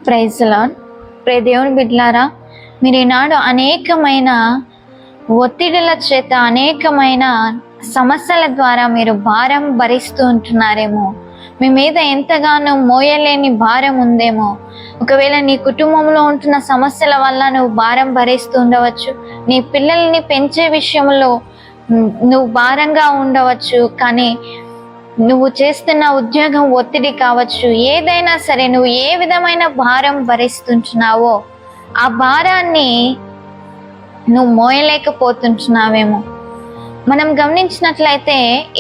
Praise lord. దేవుని బిడ్డలారా, మీరు ఈనాడు అనేకమైన ఒత్తిడిల చేత అనేకమైన సమస్యల ద్వారా మీరు భారం భరిస్తూ ఉంటున్నారేమో. మీ మీద ఎంతగానో మోయలేని భారం ఉందేమో. ఒకవేళ నీ కుటుంబంలో ఉంటున్న సమస్యల వల్ల నువ్వు భారం భరిస్తూ ఉండవచ్చు. నీ పిల్లల్ని పెంచే విషయంలో నువ్వు భారంగా ఉండవచ్చు. కానీ నువ్వు చేస్తున్న ఉద్యోగం ఒత్తిడి కావచ్చు, ఏదైనా సరే నువ్వు ఏ విధమైన భారం భరిస్తుంటున్నావో ఆ భారాన్ని నువ్వు మోయలేకపోతుంటున్నావేమో. మనం గమనించినట్లయితే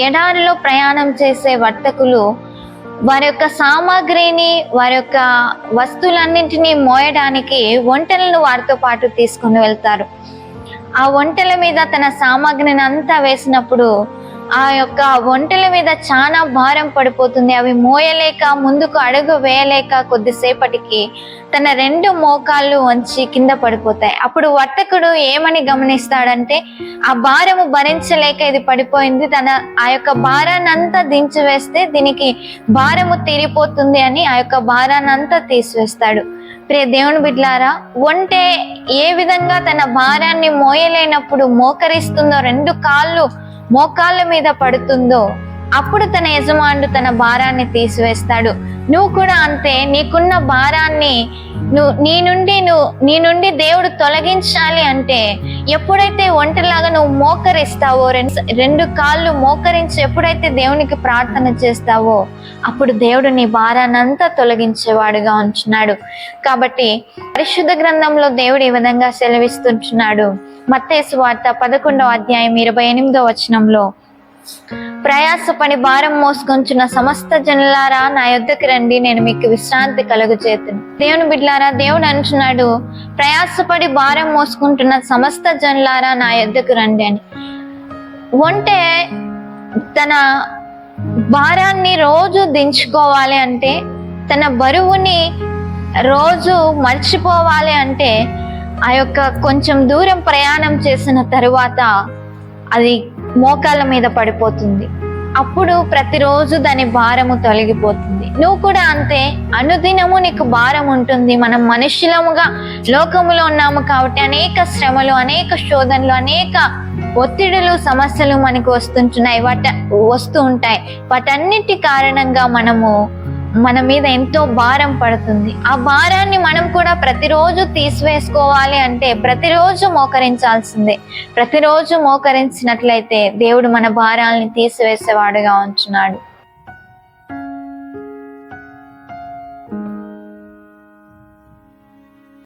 ఎడారిలో ప్రయాణం చేసే వర్తకులు వారి యొక్క సామాగ్రిని, వారి యొక్క వస్తువులన్నింటినీ మోయడానికి ఒంటెలను వారితో పాటు తీసుకుని వెళ్తారు. ఆ ఒంటెల మీద తన సామాగ్రిని అంతా వేసినప్పుడు ఆ యొక్క ఒంటెల మీద చాలా భారం పడిపోతుంది. అవి మోయలేక ముందుకు అడుగు వేయలేక కొద్దిసేపటికి తన 2 మోకాళ్ళు వంచి కింద పడిపోతాయి. అప్పుడు వర్తకుడు ఏమని గమనిస్తాడంటే, ఆ భారము భరించలేక ఇది పడిపోయింది, ఆ యొక్క భారాన్ని అంతా దించివేస్తే దీనికి భారము తీరిపోతుంది అని ఆ యొక్క భారాన్ని అంతా తీసివేస్తాడు. ప్రియ దేవుని బిడ్డలారా, ఒంటె ఏ విధంగా తన భారాన్ని మోయలేనప్పుడు మోకరిస్తుందో, 2 కాళ్ళు మోకాళ్ళ మీద పడుతుందో, అప్పుడు తన యజమానుడు తన భారాన్ని తీసివేస్తాడు. నువ్వు కూడా అంతే. నీకున్న భారాన్ని నీ నుండి దేవుడు తొలగించాలి అంటే ఎప్పుడైతే ఒంటరిలాగా నువ్వు మోకరిస్తావో, 2 కాళ్ళు మోకరించి ఎప్పుడైతే దేవునికి ప్రార్థన చేస్తావో అప్పుడు దేవుడు నీ భారాన్ని అంతా తొలగించేవాడుగా ఉంటున్నాడు. కాబట్టి పరిశుద్ధ గ్రంథంలో దేవుడు ఈ విధంగా సెలవిస్తుంటున్నాడు. మత్తయి సువార్త 11వ అధ్యాయం 28వ వచనంలో, ప్రయాసపడి భారం మోసుకొంచున్న సమస్త జనులారా నా యొద్దకు రండి, నేను మీకు విశ్రాంతి కలుగజేతును. దేవుని బిడ్డలారా, దేవుడు అంటున్నాడు, ప్రయాసపడి భారం మోసుకుంటున్న సమస్త జనులారా నా యొద్దకు రండి అని. ఒంటె తన భారాన్ని రోజు దించుకోవాలి అంటే, తన బరువుని రోజు మర్చిపోవాలి అంటే ఆ యొక్క కొంచెం దూరం ప్రయాణం చేసిన తరువాత అది మోకాళ్ళ మీద పడిపోతుంది. అప్పుడు ప్రతిరోజు దాని భారము తొలగిపోతుంది. నువ్వు కూడా అంతే. అనుదినము నీకు భారం ఉంటుంది. మనం మనుషులముగా లోకములో ఉన్నాము కాబట్టి అనేక శ్రమలు, అనేక శోధనలు, అనేక ఒత్తిడులు, సమస్యలు మనకు వస్తూ ఉంటాయి. వాటన్నిటి కారణంగా మన మీద ఎంతో భారం పడుతుంది. ఆ భారాన్ని మనం కూడా ప్రతిరోజు తీసివేసుకోవాలి అంటే ప్రతిరోజు మోకరించాల్సిందే. ప్రతిరోజు మోకరించినట్లయితే దేవుడు మన భారాల్ని తీసివేసేవాడుగా ఉంటున్నాడు.